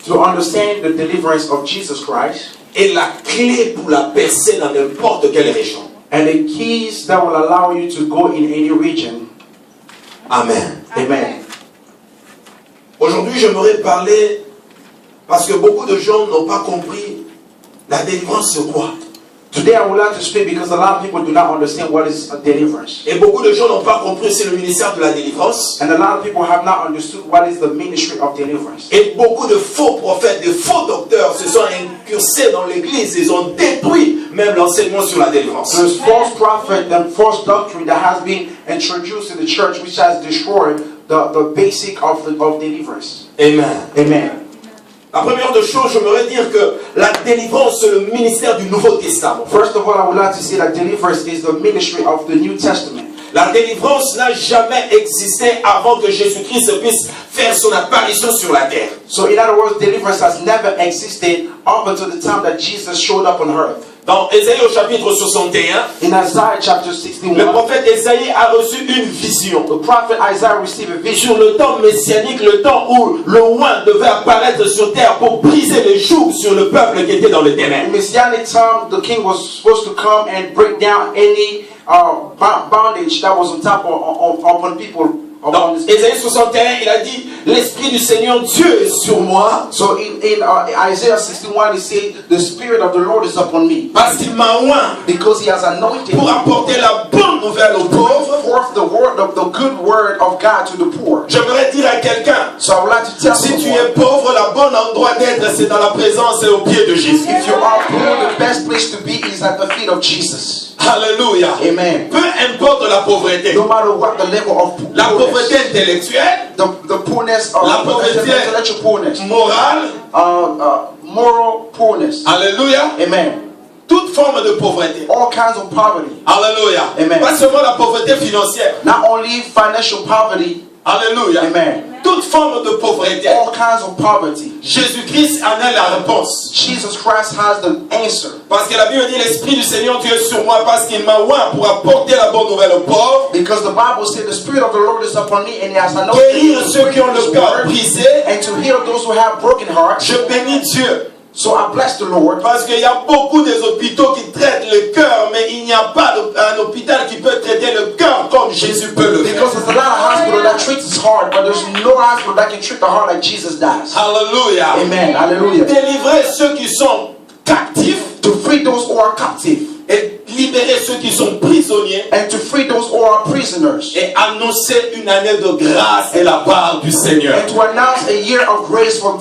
to understand the deliverance of Jesus Christ est la clé pour la percer dans n'importe quelle région. and the keys that will allow you to go in any region. Amen. Amen. Aujourd'hui, j'aimerais parler, parce que beaucoup de gens n'ont pas compris la délivrance c'est quoi. Today I would like to speak because a lot of people do not understand what is a deliverance. Et beaucoup de gens n'ont pas compris c'est le ministère de la délivrance. And a lot of people have not understood what is the ministry of deliverance. Et beaucoup de faux prophètes, de faux docteurs se sont incursés dans l'église. Ils ont détruit même l'enseignement sur la délivrance. There's false prophet and false doctrine that has been introduced in the church which has destroyed the basic of deliverance. Amen. Amen. La première des choses, j'aimerais dire que la délivrance, c'est le ministère du Nouveau Testament. First of all, I would like to say that deliverance is the ministry of the New Testament. La délivrance n'a jamais existé avant que Jésus-Christ puisse faire son apparition sur la terre. So in other words, deliverance has never existed up until the time that Jesus showed up on earth. Dans Ésaïe au chapitre 61, In Isaiah chapter 61, le prophète Ésaïe a reçu une vision the prophet Isaiah received a vision sur le temps messianique, le temps où le roi devait apparaître sur terre pour briser les jougs sur le peuple qui était dans le In ténèbres. Messianic time, the king was supposed to come and break down any bondage that was on top upon people. Dans Ésaïe 61, il a dit, l'Esprit du Seigneur Dieu est sur moi, So in Isaiah 61, he said, the Spirit of the Lord is upon me, parce qu'il m'a oint because he has anointed pour me apporter la bonne nouvelle aux pauvres. forth the word of the good word of God to the poor. J'aimerais dire à quelqu'un, So I would like to tell si tu someone, es pauvre, la bonne endroit d'être, c'est dans la présence et au pied de Jésus. if you are poor, the best place to be is at the feet of Jesus. Alléluia. Amen. Peu importe la pauvreté. No matter what the level of La poorness, pauvreté intellectuelle, the poorness of La pauvreté intellectual poorness, morale, moral poorness. alléluia. Amen. Toute forme de pauvreté. All kinds of poverty. Alléluia. Amen. Pas seulement la pauvreté financière. Not only financial poverty. Alléluia. Amen. Toute forme de pauvreté. All kinds of poverty. Jésus-Christ en a la réponse. Jesus Christ has the answer. Parce que la Bible dit l'Esprit du Seigneur Dieu est sur moi parce qu'il m'a oint pour apporter la bonne nouvelle aux pauvres. Because the Bible says the Spirit of the Lord is upon me and he has anointed me Guérir to ceux qui ont preach le his cœur word brisé. and to heal those who have broken hearts. Je bénis Dieu. So I bless the Lord. Parce qu'il y a beaucoup des hôpitaux qui traitent le cœur, mais il n'y a pas un hôpital qui peut traiter le cœur comme Jésus peut le faire. Because there's a lot of hospitals that treat his heart, but there's no hospital that can treat the heart like Jesus does. Alléluia. Amen. Hallelujah. Délivrer ceux qui sont captifs To free those who are captive et libérer ceux qui sont prisonniers and to free those who are prisoners et annoncer une année de grâce de la part du Seigneur. and to announce a year of grace from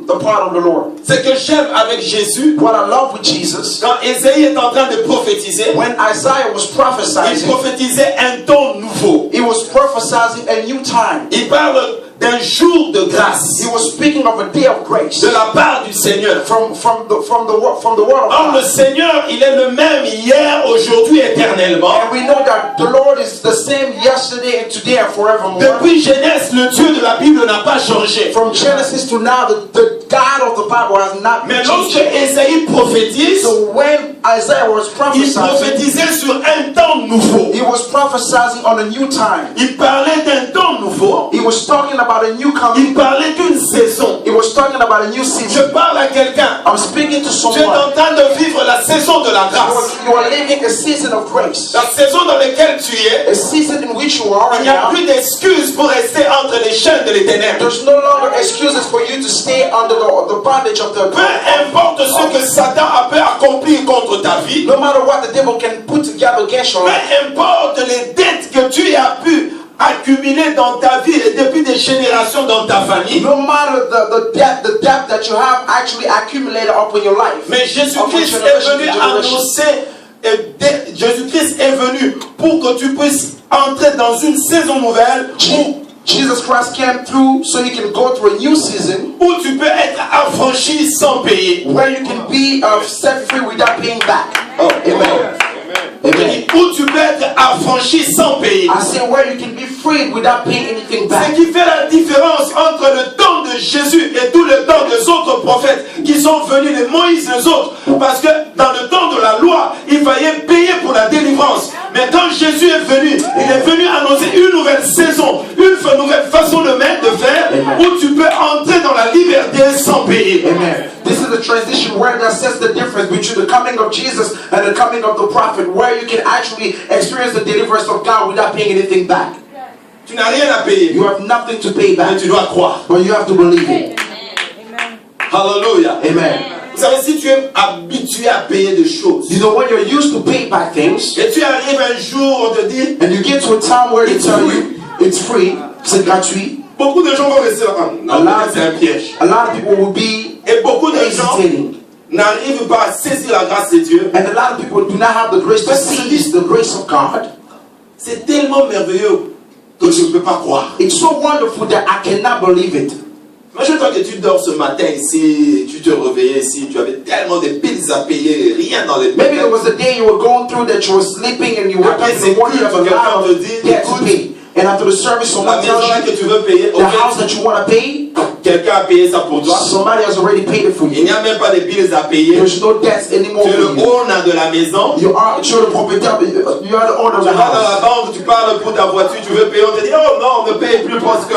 the part of the Lord. Ce que j'aime avec Jésus, What I love with Jesus, quand Ésaïe est en train de prophétiser, when Isaiah was il prophesying, prophétisait un temps nouveau. he was prophesying a new time. Il parle d'un jour de grâce He was speaking of a day of grace de la part du Seigneur. from the word of Or le God. Seigneur, il est le même hier, aujourd'hui, éternellement. And we know that the Lord is the same yesterday and today and forevermore. Depuis Genèse, le Dieu de la Bible n'a pas changé. From Genesis to now, the God of the Bible has not Mais been lorsque changed. Ésaïe prophétise, So when Isaiah was il prophesying, prophétisait sur un temps nouveau. he was prophesying on a new time. Il parlait d'un temps nouveau. He was talking about a new coming. Il parlait d'une saison. He was talking about a new Je season. parle à quelqu'un. I'm speaking to Tu es someone. en train de vivre la saison de la grâce. You are living a season of grace. La saison dans laquelle tu es, A season in which you are il right n'y a now. plus d'excuses pour rester entre les chaînes de les ténèbres. There's no longer excuses for you to stay under the bondage of the Peu importe ce que Satan a pu accomplir contre ta vie, no matter what the devil can put together against you. peu importe les dettes que tu as pu accumuler dans ta vie et depuis des générations dans ta famille, No matter the debt that you have actually accumulated upon your life. mais Jésus-Christ est venu annoncer, Jésus-Christ est venu pour que tu puisses entrer dans une saison nouvelle Jesus Christ came through so you can go through a new season où tu peux être affranchi sans payer. where you can be set free without paying back. Oh, amen. Amen. Où tu peux être affranchi sans payer. I say where you can be freed without paying anything Ce back. qui fait la différence entre le temps de Jésus et tout le temps des autres prophètes qui sont venus, les Moïse et les autres. Parce que dans le temps de la loi, il fallait payer pour la délivrance. Mais quand Jésus est venu, il est venu annoncer une nouvelle saison, une nouvelle façon de faire, où tu peux entrer dans la liberté vient sans payer. Amen. This is the transition where that sets the difference between the coming of Jesus and the coming of the prophet, where you can actually experience the deliverance of God without paying anything back. Tu n'as rien à payer. You have nothing to pay Mais back, tu dois croire. but you have to believe it. Hallelujah. Amen. Vous savez, si tu es habitué à payer des choses, You know, when you're used to pay back things, et tu arrives un jour, on te dit, and you get to a time where they tell you it's free, c'est gratuit, beaucoup de gens vont rester là. Non, c'est un piège. a lot of people will be Et beaucoup de gens hesitating. n'arrivent pas à saisir la grâce de Dieu. And a lot of people do not have the grace to seize the grace of God. C'est tellement merveilleux que je ne peux pas croire. It's so wonderful that I cannot believe it. Imagine toi que tu dors ce matin ici, tu te réveillais ici, tu avais tellement de billes à payer, rien dans les Maybe there was a day you were going through that you were sleeping and you woke up in the morning you have a lot of debt to pay. And after the service, La someone maison tells là you que tu veux payer, the house that you want to pay, quelqu'un a payé ça pour toi. somebody has already paid it for Il you. n'y a même pas de billes à payer. There's no debts anymore Tu es le for you. owner de la maison. You're the propriétaire, you are the owner of Tu the vas dans house. la banque, tu parles pour ta voiture, tu veux payer, on te dit oh non, on ne paye plus parce que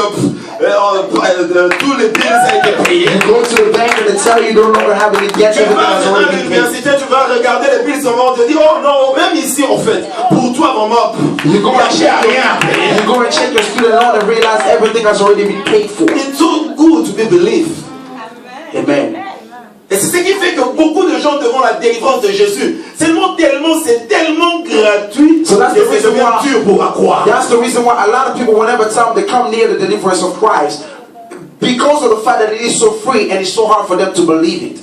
tous les billes ça a été payé. You go to the bank and they tell you you no longer have any debts, Tu everything vas has dans already been paid. l'université, tu vas regarder les billes, on te dit oh non, même ici en fait, pour toi maman, You go and il n'y a check rien à payer. you go and check your student loan and realize everything has already been paid for. It's so good to be believed. Amen. Et c'est ce qui fait que beaucoup de gens devant la délivrance de Jésus, c'est tellement gratuit So that's que the ça reason devient why- dur pour croire. That's the reason why a lot of people, whenever time they come near the deliverance of Christ, because of the fact that it is so free and it's so hard for them to believe it.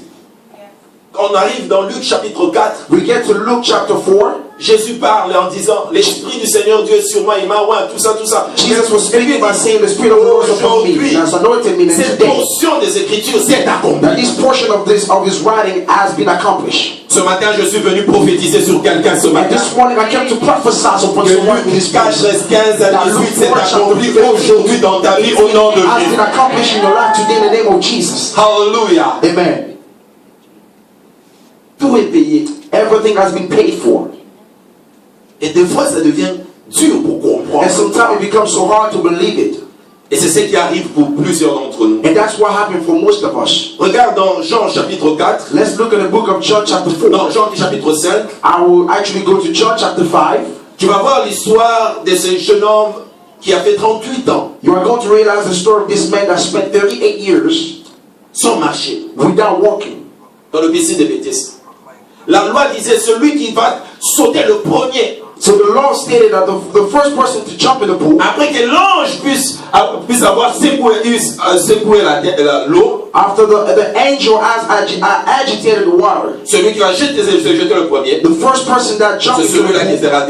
On arrive dans Luc chapitre 4, We get to Luke chapter 4. Jésus parle en disant, l'Esprit du Seigneur Dieu est sur moi, il m'a oint, tout ça. Jesus was speaking by saying, the Spirit of the Lord is upon me, Aujourd'hui, and has anointed me, and cette today, portion des Écritures s'est accomplie. that this portion of his writing has been accomplished. Ce matin, je suis venu prophétiser sur quelqu'un ce And matin. this morning I came to prophesy upon Que someone in Luc this 4, place. 15 à 18 s'est accompli aujourd'hui dans ta vie au nom de Has been Jésus. accomplished in your life today in the name of Jesus. Hallelujah. Amen. Tout est payé. Everything has been paid for. Et des fois, ça devient dur pour comprendre. And sometimes it becomes so hard to believe it. Et c'est ce qui arrive pour plusieurs d'entre nous. And that's what happened for most of us. Regarde dans Jean chapitre 4. Let's look at the book of John chapter 4. Dans Jean chapitre 5. I will actually go to John chapter 5. Tu vas voir l'histoire de ce jeune homme qui a fait 38 ans You are going to realize the story of this man that spent 38 years sans marcher without walking. dans le piscine de Bethesda. La loi disait celui qui va sauter le premier So the law stated that the first person to jump in the pool, après que l'ange puisse avoir secoué l'eau, after the angel has agitated the water, celui qui va jeter le premier, the first person that jumps c'est into celui-là qui the sera pool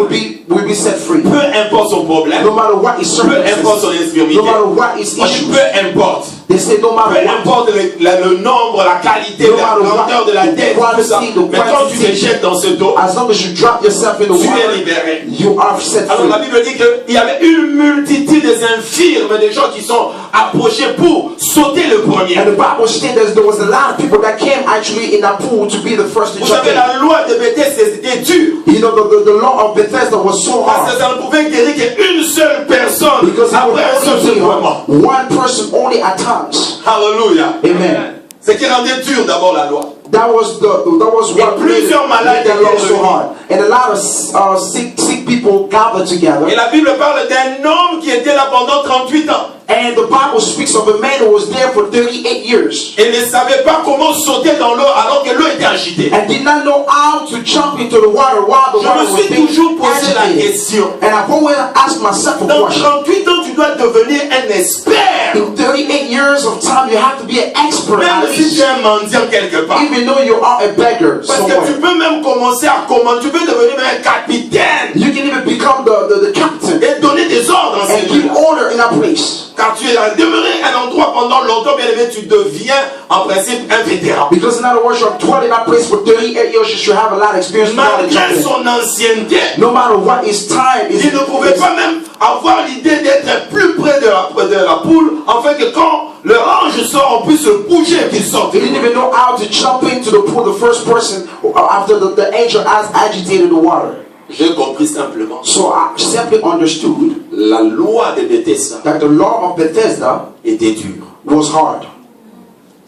délivré. will be set free. Peu importe son problème, No matter what his peu importe son circumstances, infirmité, no matter what his moi, issues, peu importe. they say no Peu matter what. importe le nombre, la qualité, No la matter what, grandeur de la the tête, quality, tout ça. the Mais quand tu te quantity, jettes dans ce dos, As long as you drop yourself in the tu es water, libéré. you are set Alors la free. Bible dit qu'il y avait une multitude des infirmes, des gens qui sont approchés pour sauter le premier. And the Bible states that there was a lot of people that came actually in that pool to be the first to Vous jump savez, in. la loi de Bethesda, c'était dur. You know, the law of Bethesda was so Parce hard que ça ne pouvait guérir qu'une seule personne because it après un seul would secouement. only be one person only at times. Alléluia. Amen. Ce qui rendait dur d'abord la loi. That was what made plusieurs malades that law étaient so réunis. hard. And a lot of sick people gathered together. Et la Bible parle d'un homme qui était là pendant 38 ans. And the Bible speaks of a man who was there for 38 years Et ne savait pas comment sauter dans l'eau alors que l'eau était agitée. and did not know how to jump into the water while the Je water me was suis being toujours posé la agitated. question. And I've always asked myself a Dans question. 38 ans, tu dois devenir un expert. In 38 years of time, you have to be an expert Même at si tu least. es un mendiant quelque part. Even though you are a beggar Parce que tu somewhere. peux même commencer à commander. Tu peux devenir même un capitaine. You can even become the captain Et donner des ordres dans and ces give lieux. order in that place. Car tu es demeuré à un endroit pendant longtemps, bien aimé, tu deviens en principe un vétéran. Because in other words, you have dwelt in that place for 38 years, you should have a lot of experience. Malgré son ancienneté, No matter what his time is. il ne pouvait pas même avoir l'idée d'être plus près de la poule, afin que quand le ange sort, on puisse se bouger et qu'il sorte. He didn't even know how to jump into the pool, the first person, after the angel has agitated the water. J'ai compris simplement. So I simply understood La loi de Bethesda that the law of Bethesda était dure. was hard.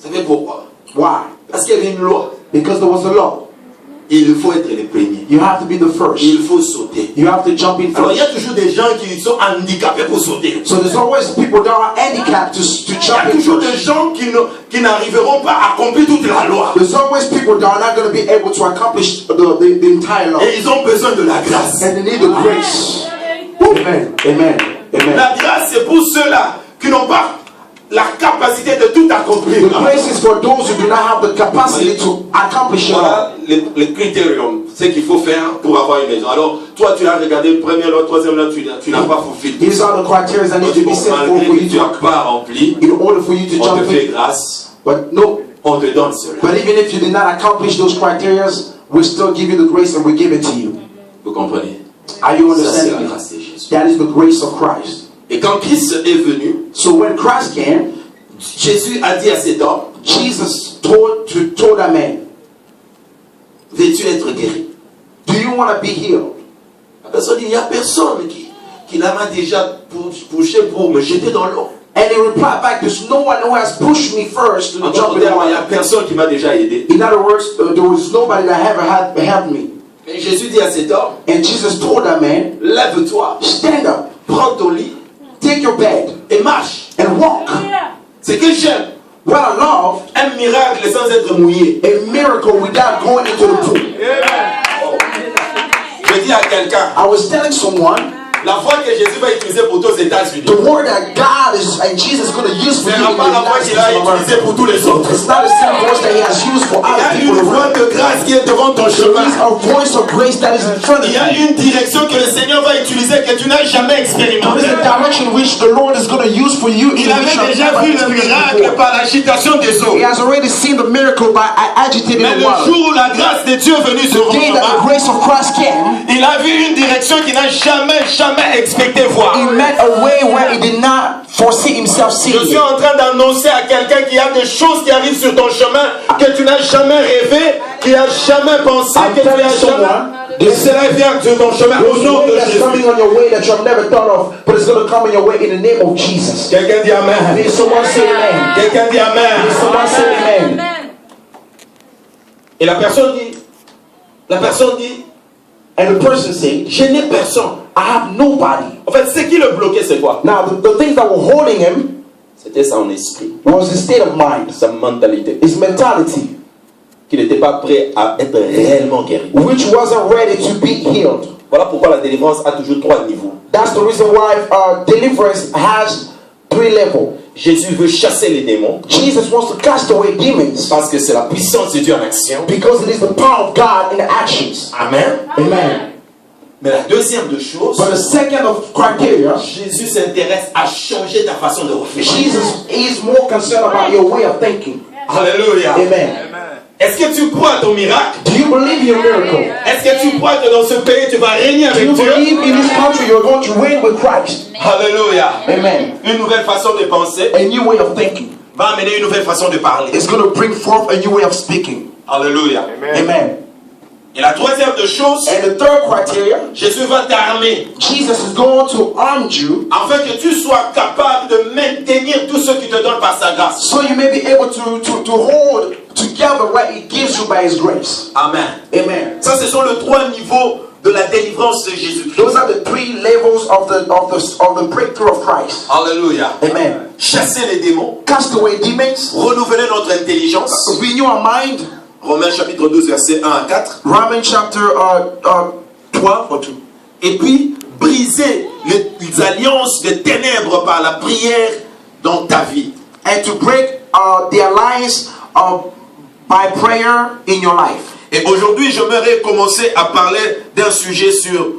Vous savez pourquoi? Why? Parce qu'il y avait une loi. Because there was a law. Il faut être les premiers. You have to be the first. Il faut sauter. You have to jump in Alors il y a first. toujours des gens qui sont handicapés pour sauter. So there's always people that are handicapped to Il y a jump in toujours des first. gens qui n'arriveront pas à accomplir toute la loi. There's always people that are not going to be able to accomplish the entire law. Et ils ont besoin de la grâce. And they need the grace. Amen. Amen. Amen. La grâce, c'est pour ceux-là qui n'ont pas la capacité de tout accomplir. The grace is for those who do not have the capacity to accomplish it all. Voilà les critériums, ce qu'il faut faire pour avoir une maison. Alors, toi, tu as regardé première loi, troisième loi, tu n'as pas fulfilled. These are the criteria that need to be set for Malgré you que tu n'as to, pas rempli, in order for you to on te jump fait in. grâce, But no, on te donne cela. but even if you did not accomplish those criteria, we still give you the grace and we give it to you. Vous comprenez? Are you Ça, c'est la understanding? grâce de Jésus. That is the grace of Christ. Et quand Christ est venu, So when Christ came, Jésus a dit à cet homme, Jesus told that man, veux-tu être guéri? do you want to be healed? La personne dit, il n'y a personne qui m'a déjà poussé pour me jeter dans l'eau. And he replied back, there's no one who has pushed me first to En jump d'autres in the termes, il n'y a water. personne qui m'a déjà aidé. In other words, there was nobody that ever had helped me. Mais Jésus dit à cet homme, And Jesus told that man, lève-toi, stand up, prends ton lit take your bed, et marche. and walk. Ce que j'aime, What I love, un miracle sans être mouillé. a miracle without going into the pool. Je dis à quelqu'un, I was telling someone, la foi que Jésus va utiliser pour tous aux États-Unis, the word that God is and Jesus is going to use ce for you in n'est the pas la foi United qu'il States a of America. utilisée pour tous les autres. It's not the same voice that he has used for Il y other a people une voix around. de grâce qui est devant ton There chemin. is a voice of grace that is in front of Il y a you. une direction que le Seigneur va utiliser que tu n'as jamais There is expérimentée. a direction which the Lord is going to use for you. Il avait déjà vu le miracle par l'agitation des eaux. He has already seen the miracle by agitating Mais the le water. jour où la grâce de Dieu est venue sur The day that the Roma, grace of Christ came, il a vu une direction qu'il n'a jamais expecté voir. he met a way where he did not foresee himself Je seeing. suis en train d'annoncer à quelqu'un qu'il y a des choses qui arrivent sur ton chemin que tu n'as jamais rêvé, qui n'a jamais pensé, I'm que tu telling n'as someone, jamais. Et cela vient sur ton chemin au There's nom a de way that's Jésus. coming on your way that you have never thought of, but it's going to come in your way in the name of Jesus. Quelqu'un dit Amen. Did someone say amen? Quelqu'un dit Did Amen. someone say amen? Et la personne dit, And the person said, je n'ai personne. I have nobody. En fait, ce qui le bloquait, c'est quoi? Now, the things that were holding him C'était son esprit, was his state of mind, sa mentalité, his mentality, qu'il n'était pas prêt à être réellement guéri. which wasn't ready to be healed. Voilà pourquoi la délivrance a toujours 3 niveaux. That's the reason why deliverance has 3 levels. Jésus veut chasser les démons Jesus wants to cast away demons parce que c'est la puissance de Dieu en action. because it is the power of God in the actions. Amen. Amen. Mais la deuxième de choses, But the second of criteria, Jésus s'intéresse à changer ta façon de réfléchir. Jesus is more concerned about your way of thinking. Alléluia. Amen. Est-ce que tu crois à ton miracle? Do you believe in your miracle? Est-ce que tu crois que dans ce pays tu vas régner Do avec you Dieu? believe in this country you're going to reign with Christ? Alléluia. Amen. Une nouvelle façon de penser A new way of thinking. va amener une nouvelle façon de parler. It's going to bring forth a new way of speaking. Alléluia. Amen. Et la troisième de choses, And the third criteria, Jésus va t'armer Jesus is going to arm you afin que tu sois capable de maintenir tout ce qu'il te donne par sa grâce. so you may be able to hold together what he gives you by his grace. Amen. Amen. Ça, ce sont les 3 niveaux de la délivrance de Jésus-Christ. Those are the 3 levels of the breakthrough of Christ. Alléluia. Amen. Chasser les démons, Cast away demons, renouveler notre intelligence. renew our mind. Romains chapitre 12, versets 1 à 4. Romans chapter 12 or 2. Et puis, briser les alliances des ténèbres par la prière dans ta vie. And to break the alliance by prayer in your life. Et aujourd'hui, j'aimerais commencer à parler d'un sujet sur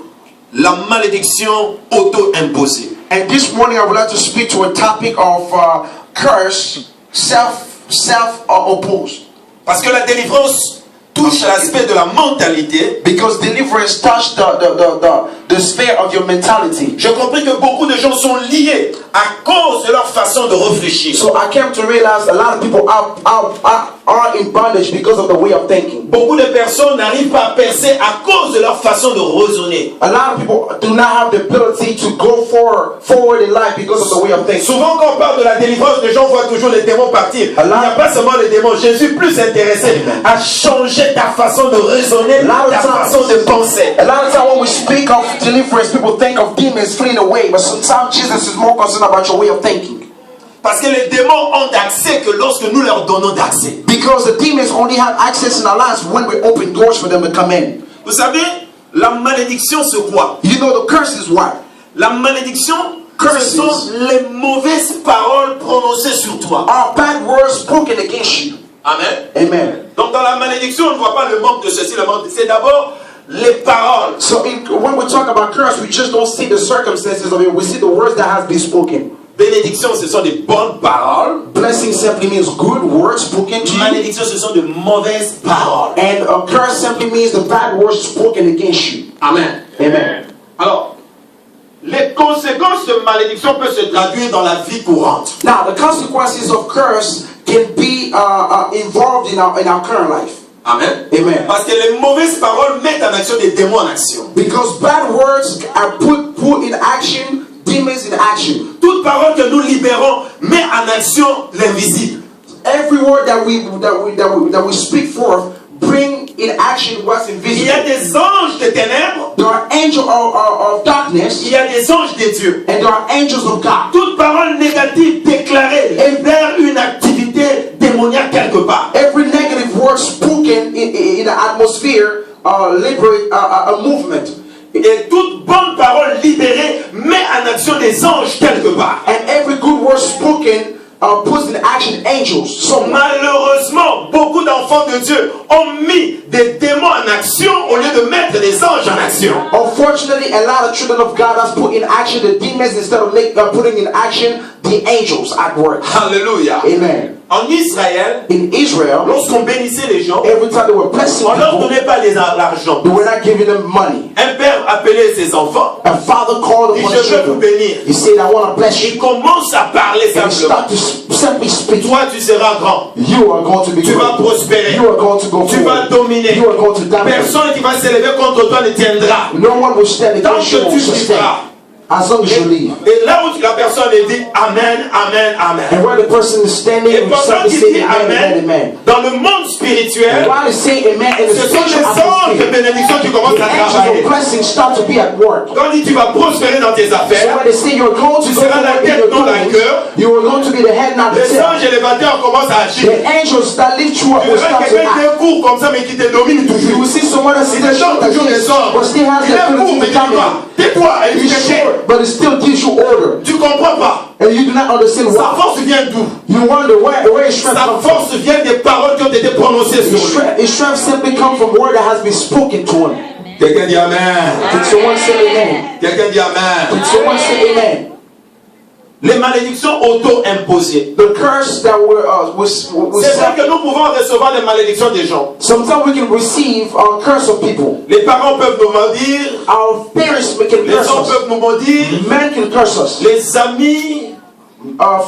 la malédiction auto-imposée. And this morning I would like to speak to a topic of curse, self-opposed. Parce que la délivrance touche l'aspect de la mentalité, Because deliverance touched the sphere of your mentality. J'ai compris que beaucoup de gens sont liés à cause de leur façon de réfléchir. So I came to realize a lot of people are in bondage because of the way of thinking. Beaucoup de personnes n'arrivent pas à percer à cause de leur façon de raisonner. A lot of people do not have the ability to go forward in life because of the way of thinking. Souvent quand on parle de la délivrance, les gens voient toujours les démons partir. Il n'y a pas seulement les démons. Je suis plus intéressé à changer ta façon de raisonner, ta façon de penser. A lot of times when we speak of deliverance, people think of demons fleeing away, but sometimes Jesus is more concerned about your way of thinking. Parce que les démons ont d'accès que lorsque nous leur donnons d'accès. Because the demons only have access in our lives when we open doors for them to come in. Vous savez, la malédiction c'est quoi? You know the curse is what? La malédiction, ce sont les mauvaises paroles prononcées sur toi. Are bad words spoken against you. Amen. Amen. Donc dans la malédiction, on ne voit pas le manque de ceci, le manque de... C'est d'abord les paroles. So when we talk about curse, we just don't see the circumstances of it. We see the words that has been spoken. Bénédiction, ce sont des bonnes paroles. Blessing simply means good words spoken to you. Malédiction, ce sont de mauvaises paroles. And a curse simply means the bad words spoken against you. Amen. Amen. Alors, les conséquences de malédiction peuvent se traduire dans la vie courante. Now, the consequences of curse can be involved in our current life. Amen. Amen. Parce que les mauvaises paroles mettent en action des démons en action. Because bad words are put in action, demons in action. Toute parole que nous libérons met en action l'invisible. Every word that we speak forth bring in action what's invisible. Il y a des anges de ténèbres. There are angels of darkness. Il y a des anges de Dieu. And there are angels of God. Toute parole négative déclarée libère une activité démoniaque quelque part. Every negative word spoken in the atmosphere liberate a movement. Et toute bonne parole libérée met en action des anges quelque part. And every good word spoken puts in action angels. So malheureusement, beaucoup d'enfants de Dieu ont mis des démons en action au lieu de mettre des anges en action. Unfortunately, a lot of children of God has put in action the demons instead of putting in action the angels at work. Hallelujah. Amen. En Israël, in Israel, lorsqu'on bénissait les gens, every time they were blessing on ne leur people, donnait pas l'argent. they were not giving them money. Un père appelait ses enfants. A father called upon Je his veux vous children. bénir. He said, I want to bless you. Il commence à parler And he simplement. start to simply speak. Toi, tu seras grand. You are going to be Tu vas great. prospérer. You are going to go Tu vas forward. dominer. You are going to dominate. Personne qui va s'élever contre toi ne tiendra. No one will stand Tant against you que or tu sustain. vivras. As long as you leave. Et là où la personne est dit Amen, Amen, Amen. And where the person is standing, Et we pendant simply qu'il say dit amen, amen, Amen, amen. dans le monde And spirituel, while they say amen in the ce sont les spiritual anges de atmosphere, bénédiction qui commencent the à angels of travailler. blessing start to be at work. Quand il dit tu vas prospérer dans tes So affaires, when they say you're going to tu go seras la forward in tête, your non la doings, queue. you are going to be the head, not the Les tail. anges élévateurs commencent à agir. The angels that lift you up Tu will verras start to quelqu'un qui act. est court comme ça mais qui te domine You toujours. will see someone that Il sees te the donne shoulder, toujours des ordres. but still has Il the est court ability mais to dis-toi, dominate. tais-toi et il He's te tait. short, but it still gives you order. Tu comprends pas. And you do not understand Sa why. force vient d'où? You wonder where his strength Sa comes from. force vient des paroles qui ont été prononcées sur lui. His strength simply comes from word that has been spoken to him. Quelqu'un dit Amen. Did someone say amen? Quelqu'un dit Amen. Did someone say amen? Les malédictions auto-imposées. The curse that C'est vrai que nous pouvons recevoir les malédictions des gens. sometimes we can receive a curse of people. Les parents peuvent nous maudire. Our parents can Les curse hommes us. peuvent nous maudire. Men can curse us. Les amis.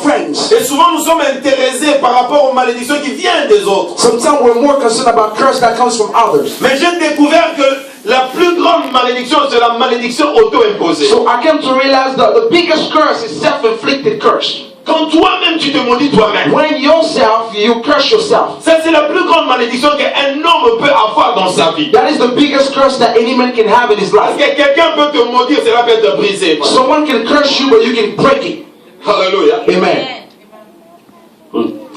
Friends. Et souvent nous sommes intéressés par rapport aux malédictions qui viennent des autres. Sometimes we're more concerned about curse that comes from others. Mais j'ai découvert que la plus grande malédiction, c'est la malédiction auto-imposée. So I came to realize that the biggest curse is self-inflicted curse. Quand toi-même tu te maudis toi-même. When yourself, you curse yourself. Ça c'est la plus grande malédiction qu'un homme peut avoir dans sa vie. That is the biggest curse that any man can have in his Parce life. que quelqu'un peut te maudire, cela peut te briser. Someone can curse you, but you can break it. Alléluia. Amen.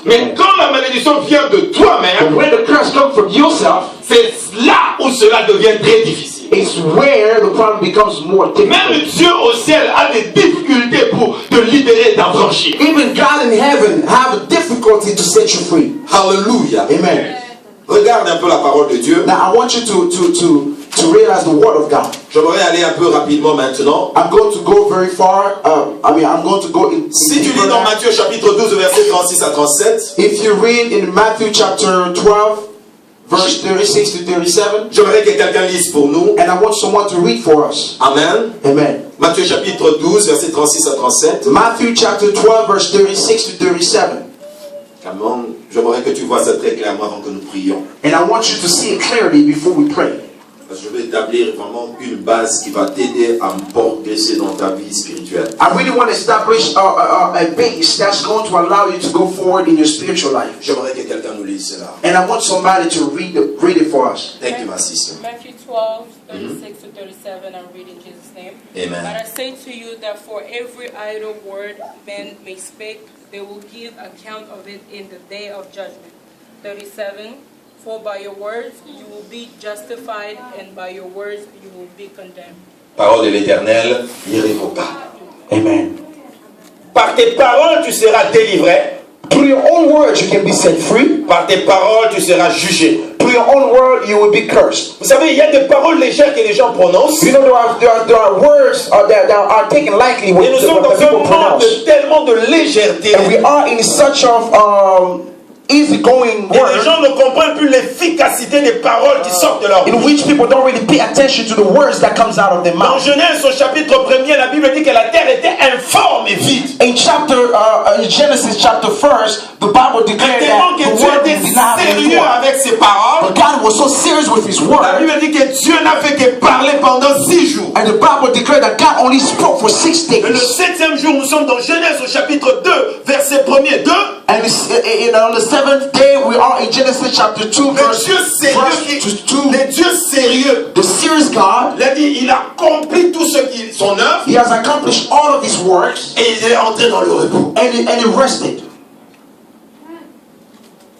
Mais quand la malédiction vient de But toi-même, when the curse comes from yourself, c'est là où cela devient très difficile. it's where the problem becomes more Même difficult. Dieu au ciel a des difficultés pour te libérer et t'affranchir. Even God in heaven have a difficulty to set you free. Alléluia. Amen. Regarde un peu la parole de Dieu. Now I want you to realize the word of God. J'aimerais aller un peu rapidement maintenant. I'm going to go very far. I'm going to go in. Si tu lis dans Matthieu chapitre 12 verset 36 à 37, If you read in Matthew chapter 12, verse 36 to 37. J'aimerais que quelqu'un lise pour nous. And I want someone to read for us. Amen. Amen. Matthieu chapitre 12, versets 36 à 37. Matthew chapter 12, verse 36 to 37. Amen. J'aimerais que tu vois ça très clairement avant que nous prions. And I want you to see it clearly before we pray. Parce que je vais établir vraiment une base qui va t'aider à progresser dans ta vie spirituelle. I really want to establish a base that's going to allow you to go forward in your spiritual life. J'aimerais que quelqu'un nous lise cela. And I want somebody to read it for us. Thank you, ma sister. Matthew 12, 36 to 37, I'm reading in Jesus' name. Amen. But I say to you that for every idle word men may speak, they will give account of it in the day of judgment. 37, for by your words you will be justified, and by your words you will be condemned. Parole de l'Éternel, irrévocable. Amen. Par tes paroles, tu seras délivré. Through your own words you can be set free. Par tes paroles, tu seras jugé. Through your own word you will be cursed. Vous savez, il y a des paroles légères que les gens prononcent. You know there are words that are taken lightly when Et nous sommes dans un people moment pronounce. de tellement de légèreté. And we are in such of easygoing Et les words gens ne comprennent plus l'efficacité des paroles qui sortent de leur in bouche. which people don't really pay attention to the words that comes out of their Dans mouth. Genèse au chapitre 1er, la Bible dit que la terre était informe et vide. In Genesis chapter 1, the Bible declared Tellement that que the Dieu word était did not have any sérieux form. avec ses paroles. But God was so serious with His La word, Bible dit que Dieu n'a fait que parler pendant 6 jours. and the Bible declared that God only spoke for 6 Et le days. 7e jour, nous sommes dans Genèse au chapitre 2, verset 1er. 2. And on the 7th day, we are in Genesis chapter 2, Le verse Dieu sérieux, 2. le Dieu sérieux, The serious God, il a dit, il a accompli tout ce qui son œuvre He has accomplished all of His works, et il est entré dans le repos. and He rested.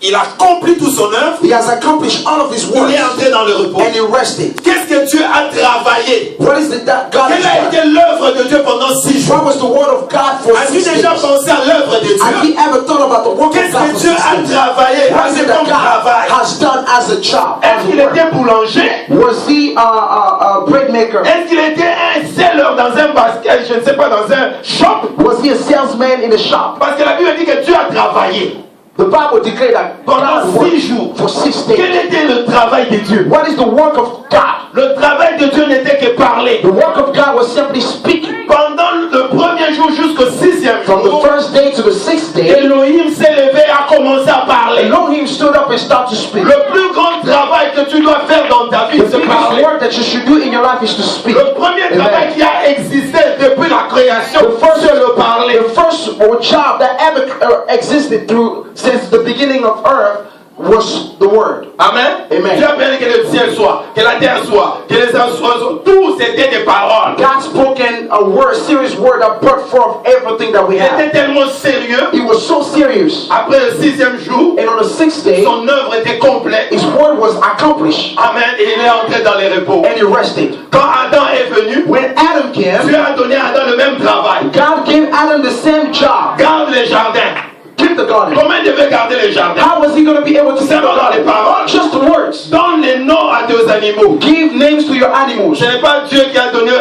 Il a accompli tout son œuvre, He has accomplished all of His il works, est entré dans le repos. and He rested. Qu'est-ce que Dieu a travaillé? What is it that God Quelle a has done? été l'œuvre de Dieu pendant 6 jours? What was the word of God for As-tu 6 déjà days? pensé à l'œuvre de Have Dieu? you ever thought about the work of Qu'est-ce God que for Dieu 6 a days? travaillé? What is C'est it that comme God travail. has done as a job? Est-ce qu'il était boulanger? Was he a bread maker? Est-ce qu'il était un seller dans un basket, je ne sais pas, dans un shop? Was he a salesman in a shop? Parce que la Bible dit que Dieu a travaillé The Bible declared that pendant God 6 jours. worked for 6 Quel days. était le travail de Dieu? What is the work of God? Le travail de Dieu n'était que parler. The work of God was simply speaking. Pendant le premier jour jusqu'au 6e From the jour, first day to the 6th day, Elohim s'est levé et a commencé à parler. Elohim stood up and started to speak. Le plus grand travail que tu dois faire dans ta vie, The c'est biggest parler. work that you should do in your life is to speak. Le premier travail Amen. qui a existé depuis la création, The first, c'est le parler. the first job that ever existed since the beginning of earth was the word. Amen. Amen. Dieu a permis que le ciel soit, que la terre soit, que les oiseaux, tout c'était des paroles. God spoken a word, serious word that brought forth everything that we Il have. était tellement sérieux. He was so serious. Après le 6e jour, And on the 6th day, son œuvre était complète. his word was accomplished. Amen. Et il est entré dans les repos. And he rested. Quand Adam est venu, When Adam came, Dieu a donné à Adam le même travail. God gave Adam the same job. Garde les jardins. Keep the garden. Comment il devait garder les jardins? How was he going to be able to say Seulement dans les paroles. just the words? Donne les noms à tes animaux. Give names to your animals. Ce n'est pas Dieu qui a donné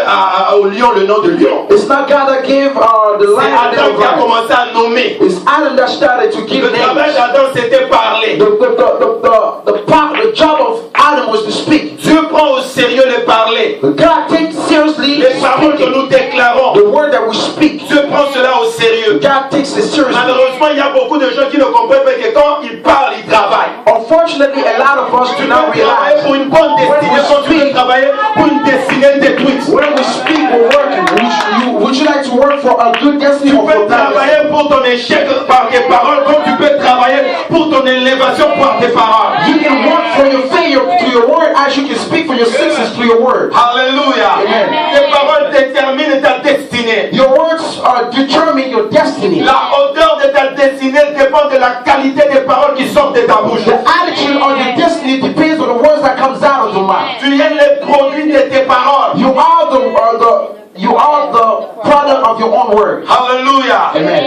au lion le nom de lion. It's not God that gave the C'est lion the Adam name of qui a lion. commencé à nommer. It's Adam that started to give Le travail names. d'Adam, c'était parler. The job of Adam was to speak. Dieu prend au sérieux les parler. God takes seriously Les paroles que speaking. nous déclarons. The word that we speak. Dieu prend cela au sérieux. God takes it seriously. Malheureusement, il y a beaucoup de gens qui ne comprennent pas que quand ils parlent, ils travaillent. Unfortunately, a lot of us Tu do peux not travailler realize pour une bonne destination, tu peux travailler pour une destinée détruite. when we speak, we're working. Would you like to work for a good destiny Tu or for peux a bad destiny? travailler pour ton échec par tes paroles, comme tu peux travailler pour ton élévation par tes paroles. You can work for your failure through your word as you can speak for your success through your word. Alléluia. Amen. Tes paroles déterminent ta destinée. Your words determine your destiny. La hauteur de ta destinée dépend de la qualité des paroles qui sortent de ta bouche. The attitude of your destiny depends on the words that comes out of your mouth. Tu es le produit de tes paroles. You are the product of your own word. Alléluia. Amen.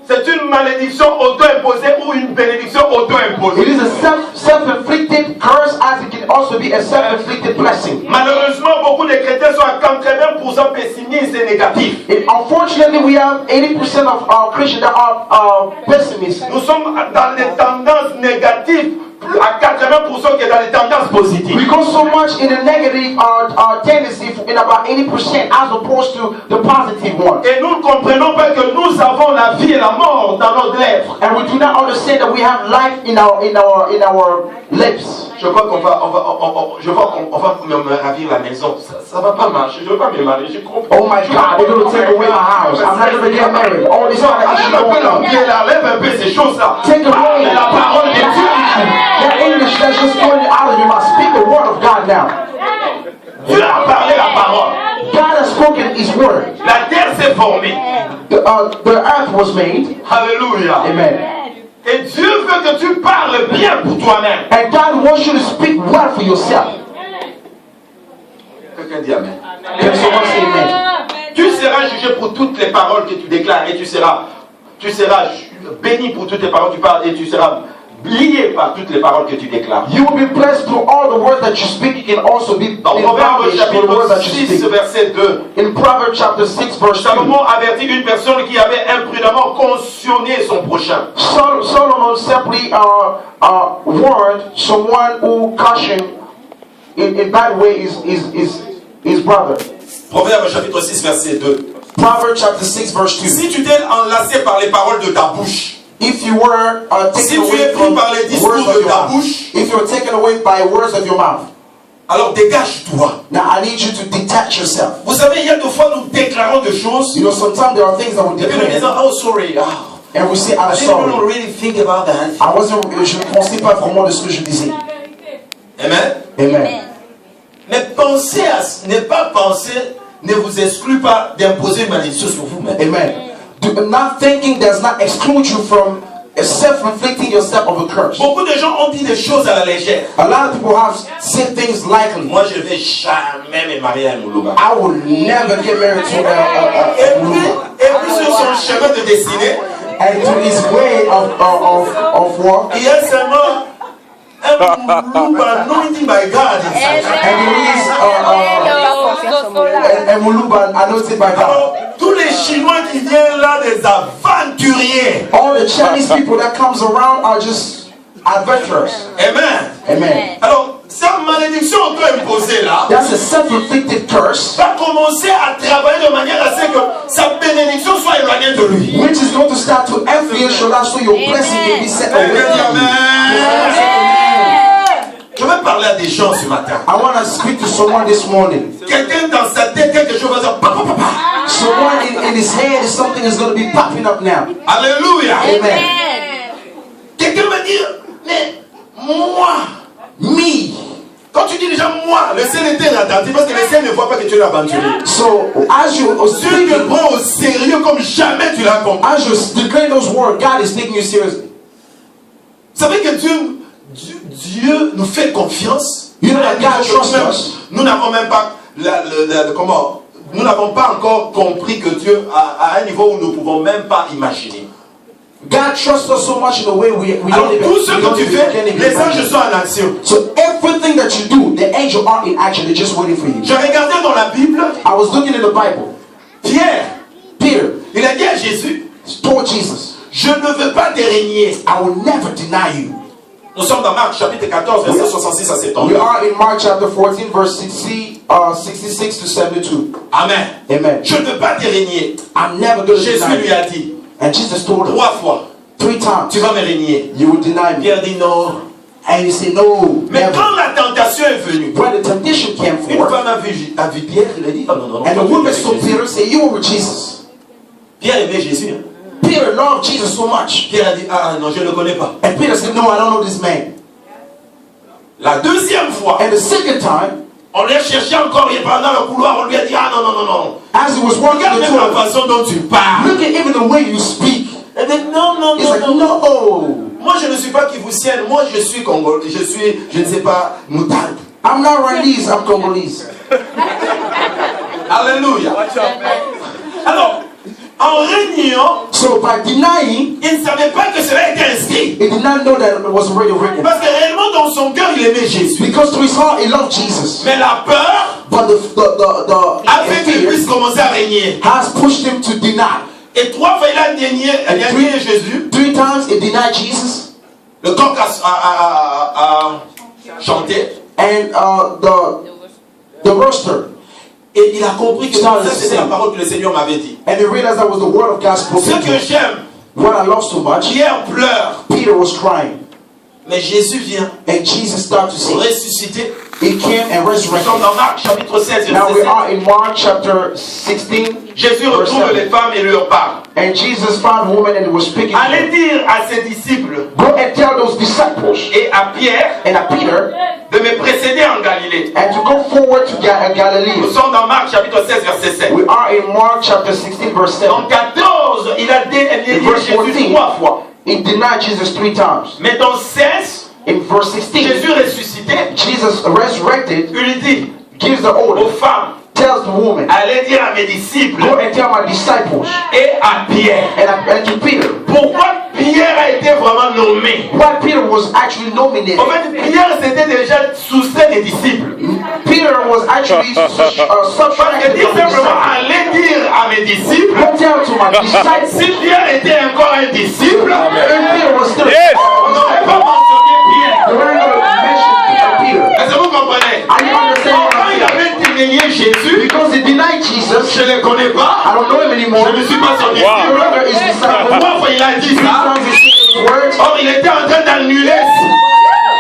C'est une malédiction auto-imposée ou une bénédiction It auto-imposée. is a self-inflicted curse as it can also be a self-inflicted blessing. Malheureusement, beaucoup de chrétiens sont à 80% pessimistes et négatifs. And unfortunately, we have 80% of our Christians that are pessimists. Nous sommes dans des tendances négatives à 80% qui est dans les tendances positives. We go so much in the negative tendency in about 80% as opposed to the positive one. Et nous ne comprenons pas que nous avons la vie et la mort dans nos lèvres. And we do not understand that we have life in our lips. Je crois qu'on va me ravir la maison. Ça va pas marcher. Je veux pas me marier. Je comprends. Oh my God, they're going to take away my house. I'm not going to get married. All this kind of issue going on. Lève un peu ces choses-là. Take away la parole de Dieu. that English that's just going out of your mouth. Speak the word of God now. Dieu a parlé la parole. God has spoken His word. La terre s'est formée. The earth was made. Alléluia. Amen. Et Dieu veut que tu parles bien pour toi-même. And God wants you to speak well for yourself. Quelqu'un dit amen. Can someone say amen? Tu seras jugé pour toutes les paroles que tu déclares et tu seras béni pour toutes les paroles que tu parles et tu seras lié par toutes les paroles que tu déclares. You will be blessed through all the words that you speak. You can also be Dans Proverbe encouraged for the words chapitre that you 6 speak. verset 2, In Proverbs chapter 6 verse 2, Salomon avertit une personne qui avait imprudemment cautionné son prochain. Solomon simply warned someone who cautioned in bad way his brother. Proverbe chapitre 6 verset 2. Proverbs chapter 6 verse 2. Si tu t'es enlacé par les paroles de ta bouche, If you were si taken tu es away pris from par les discours words of de your ta mouth, bouche, if you're taken away by words of your mouth, alors dégage-toi. now I need you to detach yourself. Vous savez, il y a des fois nous déclarons des choses You know, sometimes there are things that we et puis nous declare, disons, oh sorry, and we say, I I'm didn't sorry. really think about that. Je ne pensais pas vraiment de ce que je disais. Amen. Amen. Mais penser ne pas penser ne vous exclut pas d'imposer une malédiction sur vous-même. Amen. Not thinking does not exclude you from self-inflicting yourself of a curse. Beaucoup de gens ont dit des choses à la légère. A lot of people have said things lightly. Moi, je ne vais jamais me marier à un Moulouba. I will never get married to Et puis sur son chemin de destinée, and to his way of walk. il y a seulement un Moulouba anointing by God inside. And there is a Muluba anointed by God. Alors, tous les Chinois qui viennent là, des aventuriers. All the Chinese people that comes around are just adventurers. Amen. Amen. Alors, sa malédiction auto-imposée là That's a self-inflicted curse, va commencer à travailler de manière à ce que sa bénédiction soit éloignée de lui. which is going to start to influence your life so your blessing can be set away from you. Je vais parler à des gens ce matin. I want to speak to someone this morning. Quelqu'un dans sa tête, quelque chose va dire papa, papa. Someone in his head, something is going to be popping up now. Alléluia. Amen. Quelqu'un va dire, mais moi, Me. quand tu dis déjà moi, le ciel était attentif parce que le ciel ne voit pas que tu es l'aventurier. So as you are Dieu te speaking, prend au sérieux comme jamais tu l'as compris. as you declare those words, God is taking you seriously. Vous savez que Dieu nous fait confiance. You know that God trusts us. Nous n'avons même pas nous n'avons pas encore compris que Dieu à un niveau où nous ne pouvons même pas imaginer. God trusts us so much in a way we Alors don't even, tout ce we que don't tu even fais, can't even les anges imagine. sont en action. So everything that you do, the angels are in action. They're just waiting for you. Je regardais dans la Bible, I was looking in the Bible. Pierre, Peter il a dit à Jésus, told Jesus, je ne veux pas te régner. I will never deny you. Nous sommes dans Marc chapitre 14, verset 66 à 70. We are in Mark chapter 14, verse 66 to 72. Amen. Amen. Je ne veux pas te régner. I'm never going to Jésus deny lui you. a dit, And Jesus told him 3 fois, 3 times, tu vas me régner. you will deny me. Pierre dit non. And he said, no, Mais never. quand la tentation est venue, When the temptation came une forth, femme a vu Pierre, il a dit, oh non, non, non. and the toi, tu woman es saw avec Jésus. Peter say, you were with Jesus. Pierre aimait Jésus. Hein. Peter loved Jesus so much. Pierre a dit, ah non, je ne le connais pas. And Peter said, no, I don't know this man. La deuxième fois, And the second time, on l'a cherché encore et pendant le couloir, on lui a dit, ah non, non, non, non. as he was walking Regarde the même la tour, façon dont tu parles. look at even the way you speak. Elle dit, non, non, He's non, like, non. no, Moi, je ne suis pas kivusienne. Moi, je suis congolais. Je ne sais pas, moutarde. I'm not Rwandese, I'm Congolese. Alléluia. Alors, en régnant, So by denying, il ne savait pas que cela était inscrit. he did not know that it was already written. Parce que réellement, dans son cœur, il aimait Jésus. Because to his heart, he loved Jesus. Mais la peur But a fait qu'il the puisse commencer à régner. has pushed him to deny. Et 3 fois, il a nié Jésus. 3 times he denied Jesus. Le coq a chanté. And the rooster. Et il a compris que c'était la parole que le Seigneur m'avait dit. And he realized that was the word of God spoken. Ce que j'aime, What I love so much, Pierre pleure. Peter was crying. Mais Jésus vient And Jesus started to say, ressusciter. He came and Nous resurrected. sommes dans Marc chapitre 16, Now we verset 7. are in Mark chapter 16. Jésus verse retrouve 7. les femmes et leur parle. And Jesus found a woman and was speaking to Allez her. dire à ses disciples Go and tell those disciples et à Pierre and at Peter de me précéder en Galilée. and to go forward to Galilee. Nous sommes dans Marc chapitre 16, verset 7. We are in Mark chapter 16 verse 7. Dans 14, il a dit In verse Jésus 14, 3 fois. he denied Jesus 3 times. Mais dans 16, In verse 16, Jésus ressuscité, Jesus resurrected, il dit gives the aux order, femmes, tells the woman, allez dire à mes disciples go and tell my disciples et à Pierre. and to Peter. Pourquoi Pierre a été vraiment nommé? Why Peter was actually nominated. En fait, Pierre s'était déjà soustrait des disciples. Peter was actually Parce que subtracted dit from the simplement, disciples. allez dire à mes disciples. Go tell to my disciples. Si Pierre était encore un disciple, And Peter was still Yes. on n'aurait pas mentionné Pierre. They weren't going to mention Peter. Est-ce que vous comprenez? Are you understanding? Quand il avait dénié Jésus, Because he denied Jesus. je ne le connais I pas, don't know him anymore. je ne suis pas son No disciple. longer his disciple. Trois fois il a dit ça. Sometimes he speaks his words, Or il était en train d'annuler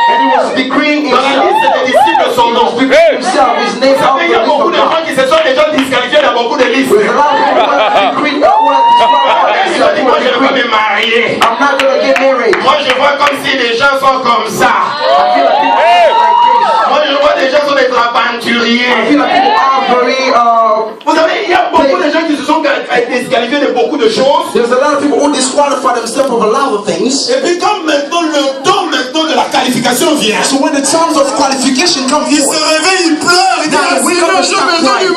and he was decreeing dans la liste himself. des disciples son nom. Himself, his name out Il the y a list beaucoup of de gens God. qui se sont déjà disqualifiés dans beaucoup de listes. There's a lot of people who have decreed who have disqualified Ils ont dit, moi je ne vais pas me marier. I'm not going to get married. Moi je vois comme si les gens sont comme ça. I feel like people are like this. Moi je vois des gens sont des I aventuriers. feel like people are very, Vous savez, il y a beaucoup de gens qui se sont disqualifiés de beaucoup de choses. there's a lot of people who disqualify themselves from a lot of things. Et puis quand maintenant le temps de la qualification vient, So when the times of qualification come il se forth, réveille, il pleure, il dit, now they wake up and start crying.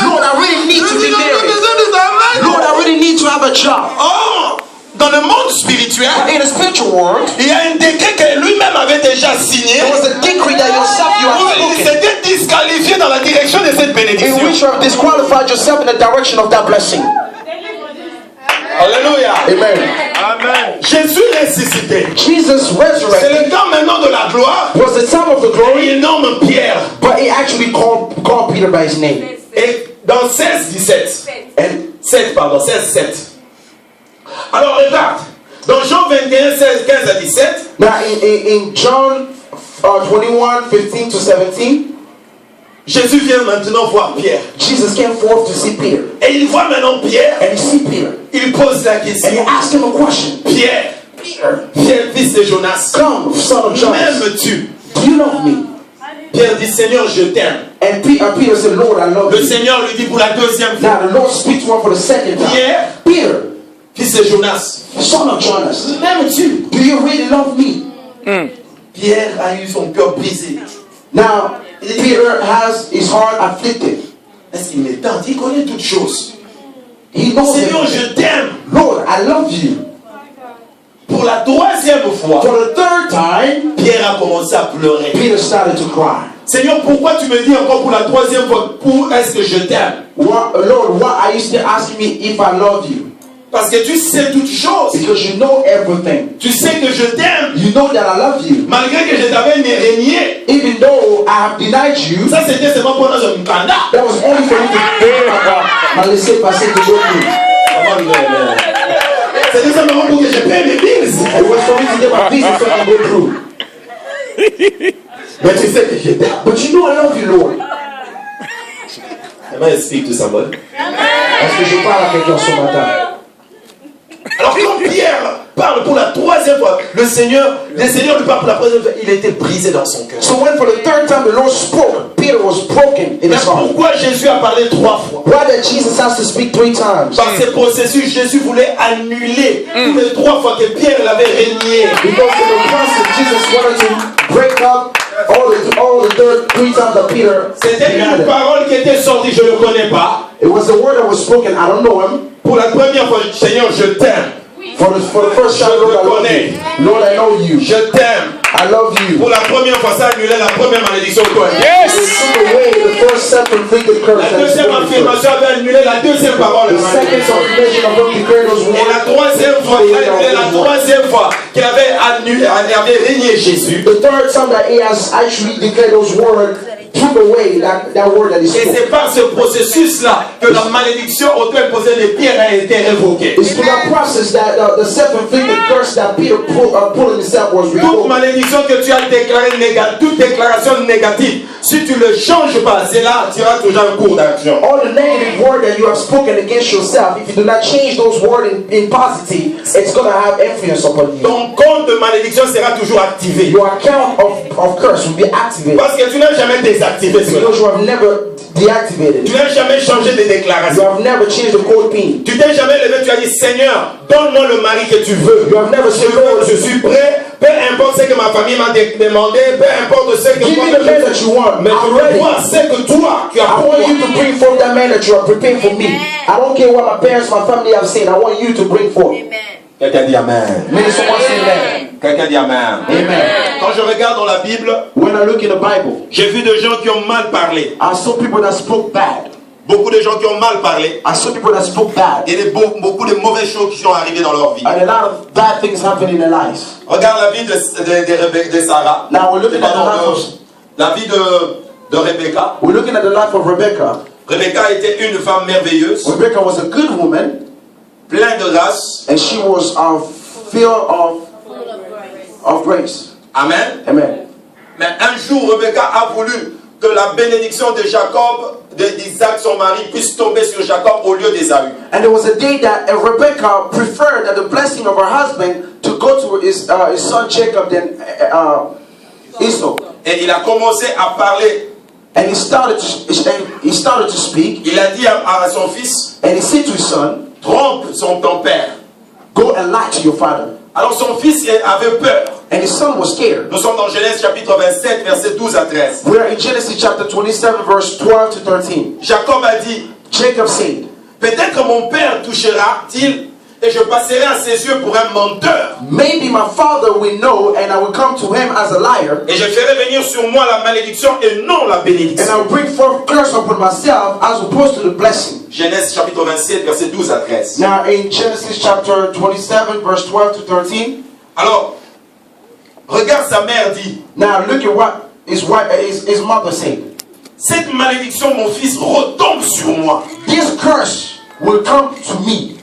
Lord, I really need to be married. Lord, I really need to have a job. Or, dans le monde spirituel, In the spiritual world, il y a un décret que lui-même avait déjà signé. there was a decree that yourself you Où have il spoken, s'était disqualifié dans la direction de cette in bénédiction. which you have disqualified yourself in the direction of that blessing. Alléluia. Amen. Amen. Jésus ressuscité. Jesus C'est resurrected le temps maintenant de la gloire. was the time of the glory, Il nomme Pierre. but he actually called Peter by his name. Et dans 16, 17. And 7, pardon, 16, 7. Alors regarde. Dans Jean 21, 16, 15 à 17. now in John 21, 15 to 17, Jésus vient maintenant voir Pierre. Jesus came forth to see Peter. Et il voit maintenant Pierre. And he see Peter. Il pose la And he question. asked him a question. Pierre, Pierre, fils de Jonas, Come, son of Jonas, m'aimes-tu? do you love me? Pierre dit, Seigneur, je t'aime. And Peter said, Lord, I love Le you. Seigneur lui dit pour la deuxième fois, Now the Lord speaks to him for the second time. Pierre, Peter, fils de Jonas, son of Jonas, m'aimes-tu? do you really love me? Pierre a eu son cœur brisé. Now, Peter has his heart afflicted. Est-ce qu'il me tente? Il connaît toutes choses. He knows Seigneur, everything. je t'aime. Lord, I love you. Pour la troisième fois, For the third time, Pierre a commencé à pleurer. Peter started to cry. Seigneur, pourquoi tu me dis encore pour la troisième fois, pour est-ce que je t'aime? Lord, why are you still asking me if I love you? Parce que tu sais toutes choses. Because you know everything. Tu sais que je t'aime. You know that I love you. Malgré que je t'avais régné. Even though I have denied you, Ça, c'était seulement pendant un Mukanda. that was only for you to my laissez-passer to go through. C'était simplement pour que je paie mes bills. It was for me to get my visa so I can go through. Mais tu sais que je t'aime. But you know I love you, Lord. Am I speak to somebody? Est-ce que je parle à quelqu'un ce matin? Alors quand Pierre parle pour la troisième fois, le Seigneur lui parle pour la troisième fois, il était brisé dans son cœur. So when for the third time the Lord spoke, Peter was broken in Mais his heart. pourquoi Jésus a parlé 3 fois? Why did Jesus have to speak 3 times? Par ces processus, Jésus voulait annuler tous les 3 fois que Pierre l'avait régné. Because in the process, Jesus wanted to break up all the 3 times that Peter C'était denied une him. parole qui était sortie, je ne le connais pas. It was the word that was spoken. I don't know him. Pour la première fois, Seigneur, je t'aime. For the first time, Lord, I love you. Lord, I know you. Je t'aime. I I love you. Pour la première fois, ça annulait la première malédiction que toi. It took away the first self-inflicted curse. La deuxième affirmation avait annulé la deuxième parole. The second affirmation of him declared those Et la troisième fois, il a annulé la troisième fois qu'il avait régné Jésus. The third time that he has actually declared those words, took away that word that he Et spoke. c'est par ce processus-là que la malédiction auto-imposée des pierres a été révoquée. It's through that process that the self-inflicted curse that Peter put on himself was Toute revoked. malédiction que tu as déclarée négative, toute déclaration négative, si tu ne le changes pas, c'est là tu auras toujours un cours d'action. All the negative word that you have spoken against yourself, if you do not change those words in positive, it's going to have influence upon you. Ton compte de malédiction sera toujours activé. Your account of curse will be activated Parce que tu n'as jamais désactivé cela. because you have never deactivated Tu it. n'as jamais changé de You déclaration. have never changed the code pin. Tu t'es jamais levé, tu as dit Seigneur, donne-moi le mari que tu veux. You have never Je said, Lord, je suis prêt, peu importe ce que ma famille m'a demandé, peu importe ce que give moi me the man that you want. mais je I'm veux ready. voir ce que toi tu as I pour want moi. you to bring forth that man that you are preparing for me. I don't care what my parents, my family have said. I want you to bring forth. Quelqu'un dit Amen. May someone say amen. Quelqu'un dit Amen. Amen. Quand je regarde dans la Bible, When I look in the Bible, j'ai vu des gens qui ont mal parlé. I saw people that spoke bad. Beaucoup de gens qui ont mal parlé. I saw people that spoke bad. Et beaucoup de mauvaises choses qui sont arrivées dans leur vie. And a lot of bad things happen in their lives. Regarde la vie de Sarah. Now we're looking at the life of La vie de Rebecca. Rebecca. Rebecca était une femme merveilleuse, Rebecca was a good woman, pleine de grâce. and she was filled of grace. Amen. Amen. Mais un jour, Rebecca a voulu que la bénédiction de Jacob, d'Isaac, son mari, puisse tomber sur Jacob au lieu d'Ésaü. And there was a day that Rebecca preferred that the blessing of her husband to go to his son Jacob than Esau. Et il a commencé à parler. And he started to speak, Il a dit à son fils, and he said to his son, trompe ton père. go and lie to your father. Alors son fils avait peur. And his son was scared. Nous sommes dans Genèse chapitre 27, versets 12 à 13. We are in Genesis chapter 27, verse 12 to 13. Jacob a dit, Jacob said, peut-être mon père touchera-t-il et je passerai à ses yeux pour un menteur. maybe my father will know, and I will come to him as a liar, Et je ferai venir sur moi la malédiction et non la and I bénédiction. will bring forth curse upon myself as opposed to the blessing. Genèse chapitre 27, versets 12 à 13. Now in Genesis chapter 27, verse 12 to 13. Alors, regarde sa mère dit, Now look at what his mother said. cette malédiction, mon fils, retombe sur moi. This curse will come to me.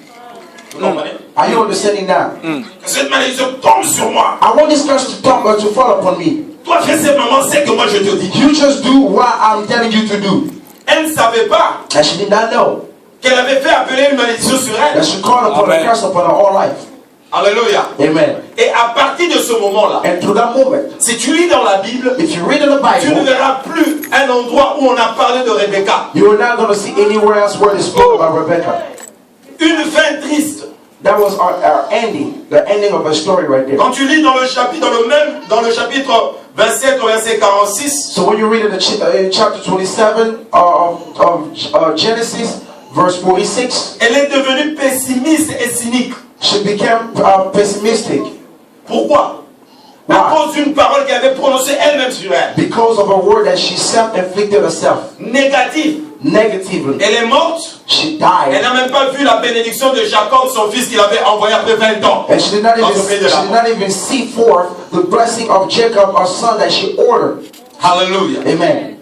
Vous comprenez? Are you understanding now? Que cette malédiction tombe sur moi. I want this curse to fall upon me. Toi, fais simplement ce que moi je te dis. You just do what I'm telling you to do. Elle ne savait pas And she did not know qu'elle avait fait appeler une malédiction sur elle. that she called upon a curse upon her whole life. Alléluia. Amen. Et à partir de ce moment-là, And through that moment, si tu lis dans la Bible, if you read in the tu ne Bible, verras plus un endroit où on a parlé de Rebecca. you are not going to see anywhere else where they spoke about Rebecca. Une fin triste. That was our ending, the ending of her story right there. Quand tu lis dans le chapitre 27 au verset 46, So when you read in chapter 27 of Genesis, verse 46, elle est devenue pessimiste et cynique. she became pessimistic Pourquoi? À cause d'une parole qu'elle avait prononcée elle-même sur elle. because of a word that she self-inflicted herself Négative. negatively. Elle est morte. She Elle died. n'a même pas vu la bénédiction de Jacob, son fils qu'il avait envoyé après 20 ans. And she did not even see forth the blessing of Jacob, her son, that she ordered. Alléluia. Amen.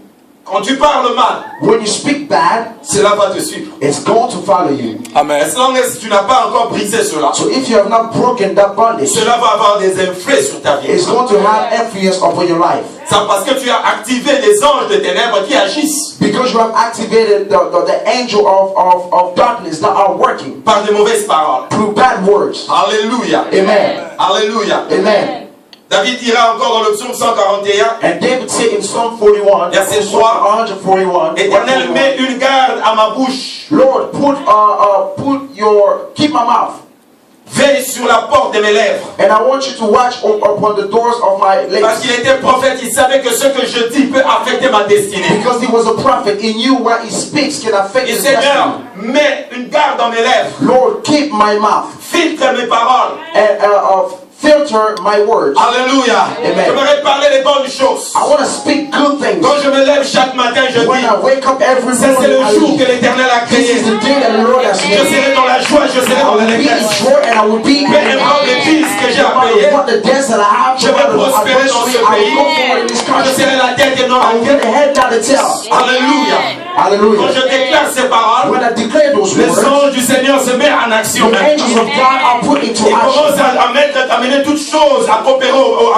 Quand tu parles mal, When you speak bad, cela va te suivre. it's going to follow you. As long as tu n'as pas encore brisé cela, So if you have not broken that bondage, cela va avoir des effets sur ta vie. it's going to have influence upon your life. C'est parce que tu as activé les anges de ténèbres qui agissent Because you have activated the angel of darkness that are working par des mauvaises paroles. through bad words. Alléluia. Amen. Alléluia. Amen. David dira encore dans le psaume 141, And David said in Psalm 41, Verset 3, 141, Éternel, mets une garde à ma bouche, Lord, keep my mouth. veille sur la porte de mes lèvres. And I want you to watch upon the doors of my Parce lips. qu'il était prophète, il savait que ce que je dis peut affecter ma destinée. Because he was a prophet, he knew what he speaks can affect Et his Seigneur, destiny. mets une garde dans mes lèvres. Lord, keep my mouth. Filtre mes paroles. And filter my words. Alléluia. Amen. J'aimerais parler des bonnes choses. I want to speak good things. Quand je me lève chaque matin, je When I dis, wake up every ça c'est morning, le I jour que leave. l'Éternel a This créé. is the day that the Lord has Je made. serai dans la joie, je serai I dans will be in l'allégresse. joy and I will be in Peu importe les fils que j'ai à no payer, matter what the debts that I have, je vais prospérer dans ce I will pays. go forward in this Je country. serai la tête et non I la will get queue. the head, not the tail. Alléluia. Quand Hallelujah. je déclare ces paroles, When I declare those les words, anges du Seigneur se mettent en action. the angels of God are put into Ils commencent action. à mener toutes choses à coopérer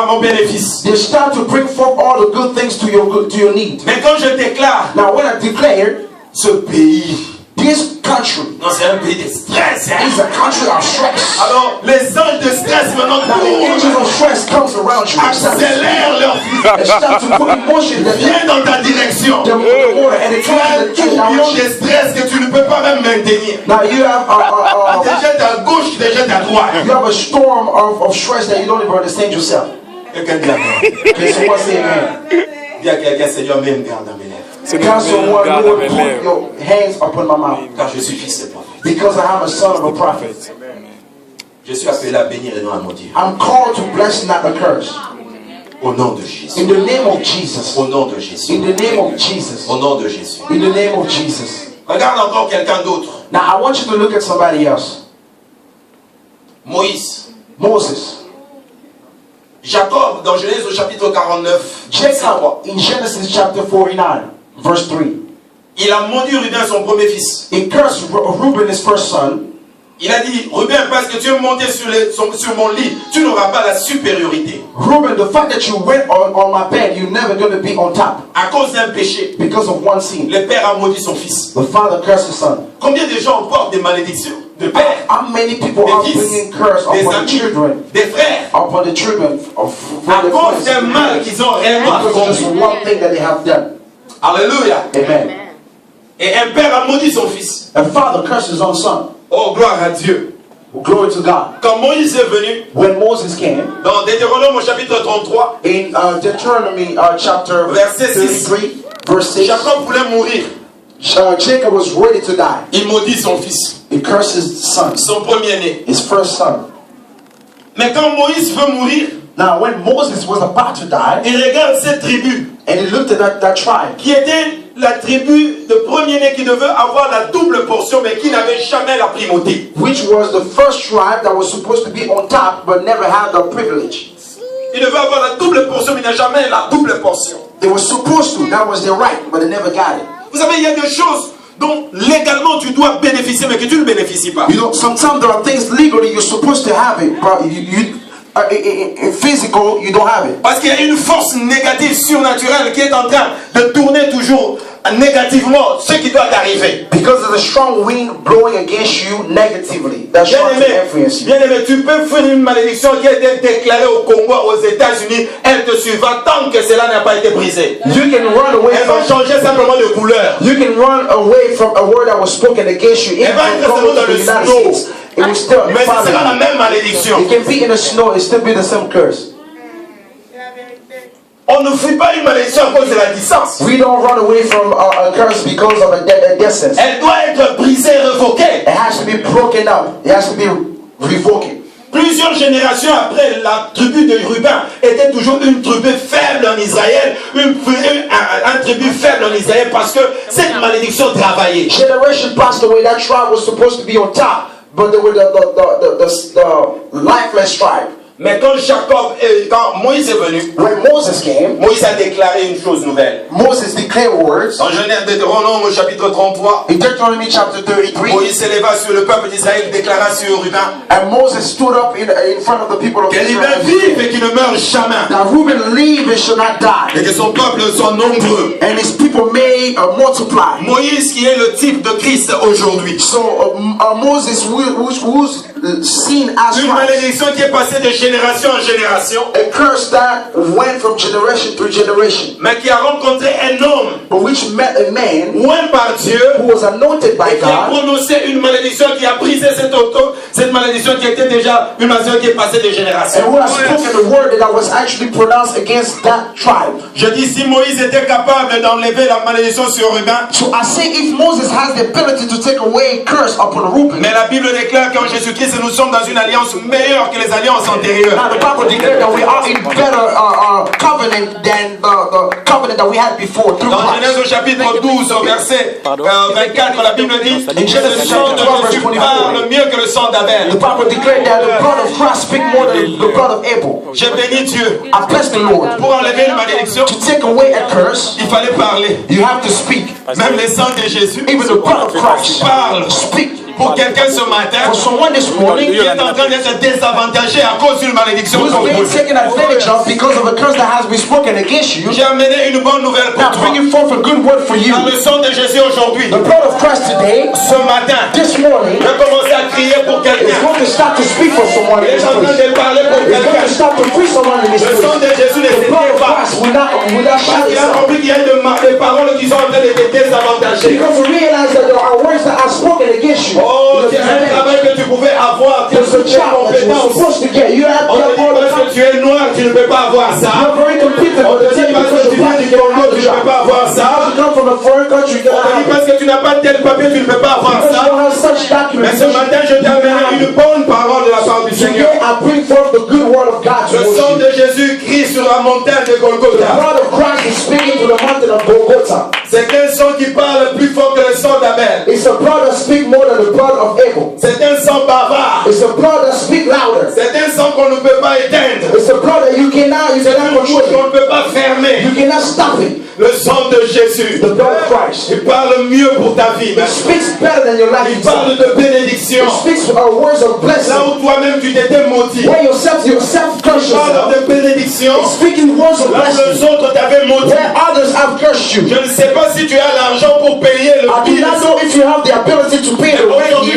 à mon bénéfice. They start to bring forth all the good things to your need. Mais quand je déclare Now, when I declare ce pays, this country non, c'est un pays de stress. Hein? is a country of stress, Alors, les anges de stress maintenant now the angels courent, of stress comes around you. accélèrent leur vie, They start to put emotion that viennent dans ta direction. the water and it Tu as un comes in the tourbillon direction. de stress que tu ne peux pas même maintenir. Now you have Des jets à gauche, des jets à droite. you have a storm of stress that you don't even understand yourself. Quelqu'un dit amen. Okay, so what's the amen? Dis à quelqu'un, Seigneur, mets une garde à mes lèvres. Tell someone, Lord, put your hands upon my mouth, Car je suis fils de prophète. because I am a son of a prophet. Je suis appelé à bénir et non à maudire. I'm called to bless, not a curse. Au nom de Jésus. In the name of Jesus. Au nom de Jésus. In the name of Jesus. Au nom de Jésus. In the name of Jesus. Regarde encore quelqu'un d'autre. Now I want you to look at somebody else. Moïse. Moses. Jacob, dans Genèse au chapitre 49, Jacob, in Genesis chapter 49, verse 3. il a maudit Ruben, son premier fils. He cursed Reuben, his first son. Il a dit, Ruben, parce que tu es monté sur mon lit, tu n'auras pas la supériorité. Reuben, the fact that you went on my bed, you're never going to be on top À cause d'un péché, because of one sin. le père a maudit son fils. The father cursed his son. Combien de gens portent des malédictions de père, How many people are des bringing fils, curse des upon the amis, children, des frères, upon the children of à their cause d'un friends, mal qu'ils ont réellement because of just accompli. one thing that they have done? Alléluia. Amen. Et un père a maudit son fils. A father cursed his own son. Oh, gloire à Dieu. Glory to God. Quand Moïse est venu, When Moses came, dans Deutéronome au chapitre 33, in Deuteronomy chapter Verset 6. 33, verse 6, Jacob voulait mourir. Jacob was ready to die. Il maudit son fils, He cursed his son, son premier-né. his first son. Mais quand Moïse veut mourir, Now, when Moses was about to die, il regarde cette tribu, and he looked at that tribe, qui était la tribu de premier-né qui devait avoir la double portion, mais qui n'avait jamais la primauté. which was the first tribe that was supposed to be on top but never had the privilege. Il devait avoir la double portion, mais il n'a jamais la double portion. They were supposed to, that was their right, but they never got it. Vous savez, il y a des choses dont légalement tu dois bénéficier, mais que tu ne bénéficies pas. You know, sometimes there are things legally you're supposed to have it, but in physical, you don't have it. Parce qu'il y a une force négative surnaturelle qui est en train de tourner toujours négativement ce qui doit arriver. Because there's a strong wind blowing against you negatively. That's trying to influence you. Bien aimé, tu peux faire une malédiction qui a été déclarée au Congo, aux États-Unis, elle te suivra tant que cela n'a pas été brisé. You can run away Elle va from. changer simplement de couleur. You can run away from a word that was spoken against you. Elle va Even être seulement going dans to the le United snow. States, it will still Mais ce sera la follow même malédiction. you. It can be in the snow. It still be the same curse. On ne fuit pas une malédiction à cause de la distance. We don't run away from a curse because of a distance. Elle doit être brisée, révoquée. It has to be broken up. It has to be revoked. Plusieurs générations après, la tribu de Ruben était toujours une tribu faible en Israël, un tribu faible en Israël parce que cette malédiction travaillait. Generation passed away. That tribe was supposed to be on top, but they were the lifeless tribe. Mais quand Moïse est venu, When Moses came, Moïse a déclaré une chose nouvelle. Moses declared words. Dans Genèse Deutéronome au chapitre 33, In Deuteronomy chapter 33, Moïse s'éleva sur le peuple d'Israël, déclara sur Ruben and Moses stood up in front of the people of que Ruben Israel. vive et qu'il ne meure jamais, Now Reuben live and shall not die, et que son peuple soit nombreux. and his people may multiply. Moïse qui est le type de Christ aujourd'hui. So Moses, who's seen as Une Christ, malédiction qui est passée de génération en génération, a curse that went from generation to generation, mais qui a rencontré un homme but which met a man oint par Dieu who was anointed by et qui a God, prononcé une malédiction qui a brisé cette malédiction qui était déjà une malédiction qui est passée de génération. and who has spoken the word that was actually pronounced against that tribe. Je dis, si Moïse était capable d'enlever la malédiction sur Ruben, So I say, if Moses has the ability to take away curse upon Reuben, mais la Bible déclare qu'en Jésus-Christ, nous sommes dans une alliance meilleure que les alliances antérieures. meilleur. Now the Bible declared that we are in better covenant than the covenant that we had before through Dans Genèse Christ. au chapitre 12, au verset 24, la Bible dit que le sang de Jésus parle mieux que le sang d'Abel. The Bible declared that the blood of Christ speaks more than the blood of Abel. J'ai béni Dieu. I bless the Lord. Pour enlever une malédiction, To take away a curse, il fallait parler. you have to speak. Même le sang de Jésus Even the blood of Christ, parle. speak. Pour quelqu'un ce matin For someone this morning qui est en train d'être désavantagé à cause d'une malédiction who's being composée. taken advantage of because of a curse that has been spoken against you, J'ai amené une bonne nouvelle pour now toi. bringing forth a good word for you. Dans le sang de Jésus aujourd'hui, The blood of Christ today, ce matin, this morning, je vais commencer à crier pour is quelqu'un. going to start to speak for someone Il in est this en train place. de parler pour It's going quelqu'un. to start to free someone in this Le sang place. de Jésus ne The blood s'éteint of pas. Christ will not Parce shut qu'il a itself. compris qu'il y a des paroles qui sont en train de te désavantager. Because we realize that there are words that are spoken against you. Oh, c'est un travail que tu pouvais avoir. Tu as There's a toutes les job that you were compétences. supposed to get. You have On te dit all the parce que time. tu es noir, tu ne peux pas avoir ça. You're very competent, On but te the dit thing parce because que tu of viens black, du you don't Congo, have tu the ne peux job. pas avoir You ça. come from a foreign country, you On don't te dit have it. parce que tu n'as pas tel papier, tu ne peux pas avoir Because you ça. don't have such Mais documents. ce matin, je t'ai amené une bonne parole de la part du Today Seigneur. I bring forth the good word of God Le towards sang you. de Jésus crie sur la montagne de The Golgotha. blood of Christ is speaking to the mountain of Golgotha. C'est un sang qui parle plus fort que le sang d'Abel. It's a blood that speaks more than the blood of Abel. C'est un sang bavard. It's a blood that speaks louder. C'est un sang qu'on ne peut pas éteindre. It's a blood that you cannot C'est une bouche control. qu'on ne peut pas fermer. You cannot stop it. Le sang de Jésus. The blood of Christ. Il parle mieux pour ta vie. It speaks better than your life. Il parle de bénédiction. It speaks words of blessing. Là où toi-même tu t'étais maudit. Where yourself curse Il parle yourself. de bénédiction. It's speaking words of Là où blessing. les autres t'avaient maudit. Where others have cursed you. Je ne sais pas si tu as l'argent pour payer le I do billet. not know if you have the ability to pay the rent here.